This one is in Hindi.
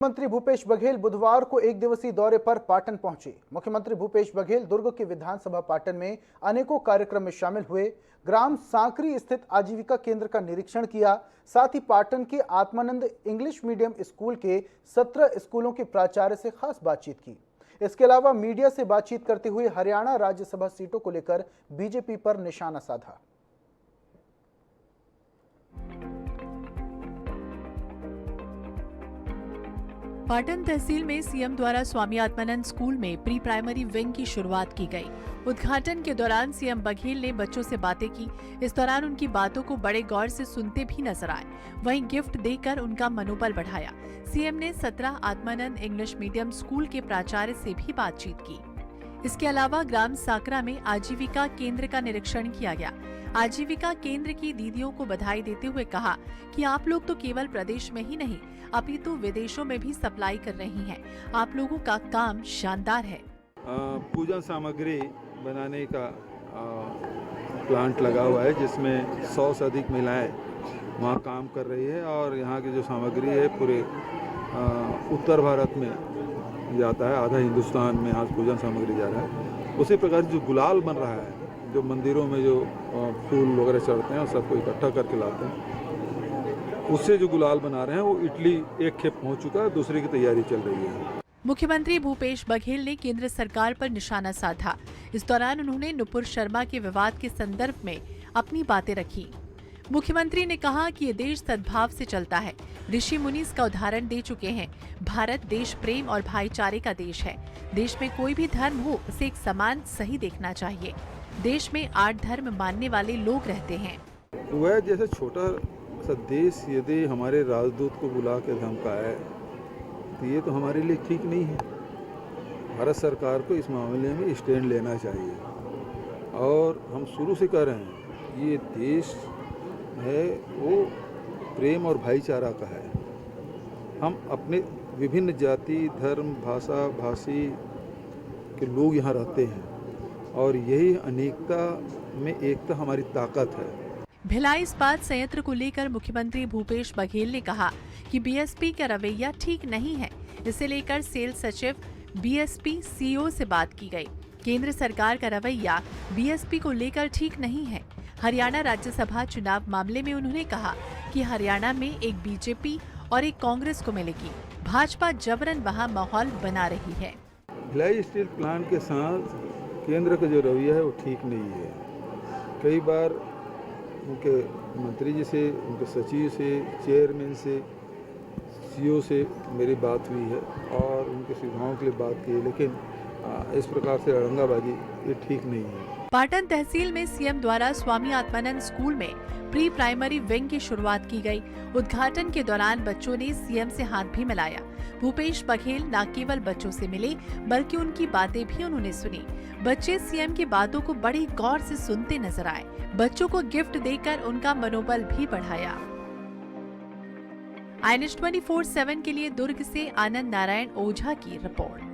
मुख्यमंत्री भूपेश बघेल बुधवार को एक दिवसीय दौरे पर पाटन पहुंचे। मुख्यमंत्री भूपेश बघेल दुर्ग के विधानसभा पाटन में अनेकों कार्यक्रम में शामिल हुए। ग्राम सांकरी स्थित आजीविका केंद्र का निरीक्षण किया। साथ ही पाटन के आत्मानंद इंग्लिश मीडियम स्कूल के 17 स्कूलों के प्राचार्य से खास बातचीत की। इसके अलावा मीडिया से बातचीत करते हुए हरियाणा राज्यसभा सीटों को लेकर बीजेपी पर निशाना साधा। पाटन तहसील में सीएम द्वारा स्वामी आत्मानंद स्कूल में प्री प्राइमरी विंग की शुरुआत की गई। उद्घाटन के दौरान सीएम बघेल ने बच्चों से बातें की। इस दौरान उनकी बातों को बड़े गौर से सुनते भी नजर आए। वहीं गिफ्ट देकर उनका मनोबल बढ़ाया। सीएम ने 17 आत्मानंद इंग्लिश मीडियम स्कूल के प्राचार्य से भी बातचीत की। इसके अलावा ग्राम साकरा में आजीविका केंद्र का निरीक्षण किया गया। आजीविका केंद्र की दीदियों को बधाई देते हुए कहा कि आप लोग तो केवल प्रदेश में ही नहीं अपितु विदेशों में भी सप्लाई कर रही हैं। आप लोगों का काम शानदार है। पूजन सामग्री बनाने का प्लांट लगा हुआ है जिसमें 100 से अधिक महिलाएं वहाँ काम कर रही है और यहाँ की जो सामग्री है पूरे उत्तर भारत में जाता है, आधा हिंदुस्तान में आज पूजन सामग्री जा रहा है। उसी प्रकार जो गुलाल बन रहा है, जो मंदिरों में जो फूल वगैरह चढ़ते हैं और सबको इकट्ठा करके लाते हैं, उससे जो गुलाल बना रहे हैं वो इटली एक खेप पहुंच चुका है, दूसरे की तैयारी चल रही है। मुख्यमंत्री भूपेश बघेल ने केंद्र सरकार पर निशाना साधा। इस दौरान उन्होंने नुपुर शर्मा के विवाद के संदर्भ में अपनी बातें रखी। मुख्यमंत्री ने कहा कि ये देश सद्भाव से चलता है। ऋषि मुनि इसका उदाहरण दे चुके हैं। भारत देश प्रेम और भाईचारे का देश है। देश में कोई भी धर्म हो उसे एक समान सही देखना चाहिए। देश में 8 धर्म मानने वाले लोग रहते हैं। वह जैसे छोटा सा देश यदि हमारे राजदूत को बुला के धमकाए तो ये तो हमारे लिए ठीक नहीं है। भारत सरकार को इस मामले में स्टैंड लेना चाहिए और हम शुरू से कह रहे हैं ये देश है वो प्रेम और भाईचारा का है। हम अपने विभिन्न जाति धर्म भाषा भाषी के लोग यहाँ रहते हैं और यही अनेकता में एकता हमारी ताकत है। भिलाई इस्पात संयंत्र को लेकर मुख्यमंत्री भूपेश बघेल ने कहा कि बीएसपी का रवैया ठीक नहीं है। इसे लेकर सेल्स सचिव बीएसपी सीईओ से बात की गई। केंद्र सरकार का रवैया बीएसपी को लेकर ठीक नहीं है। हरियाणा राज्यसभा चुनाव मामले में उन्होंने कहा कि हरियाणा में एक बीजेपी और एक कांग्रेस को मिलेगी। भाजपा जबरन वहां माहौल बना रही है। भिलाई स्टील प्लांट के साथ केंद्र का जो रवैया है वो ठीक नहीं है। कई बार उनके मंत्री जी से, उनके सचिव से, चेयरमैन से, सीईओ से मेरी बात हुई है और उनके सुझावों के लिए बात की है, लेकिन इस प्रकार से अड़ंगाबाजी ये ठीक नहीं है। पाटन तहसील में सीएम द्वारा स्वामी आत्मानंद स्कूल में प्री प्राइमरी विंग की शुरुआत की गई। उद्घाटन के दौरान बच्चों ने सीएम से हाथ भी मिलाया। भूपेश बघेल न केवल बच्चों से मिले बल्कि उनकी बातें भी उन्होंने सुनी। बच्चे सीएम की बातों को बड़ी गौर से सुनते नजर आए। बच्चों को गिफ्ट देकर उनका मनोबल भी बढ़ाया। INS 24/7 के लिए दुर्ग से आनंद नारायण ओझा की रिपोर्ट।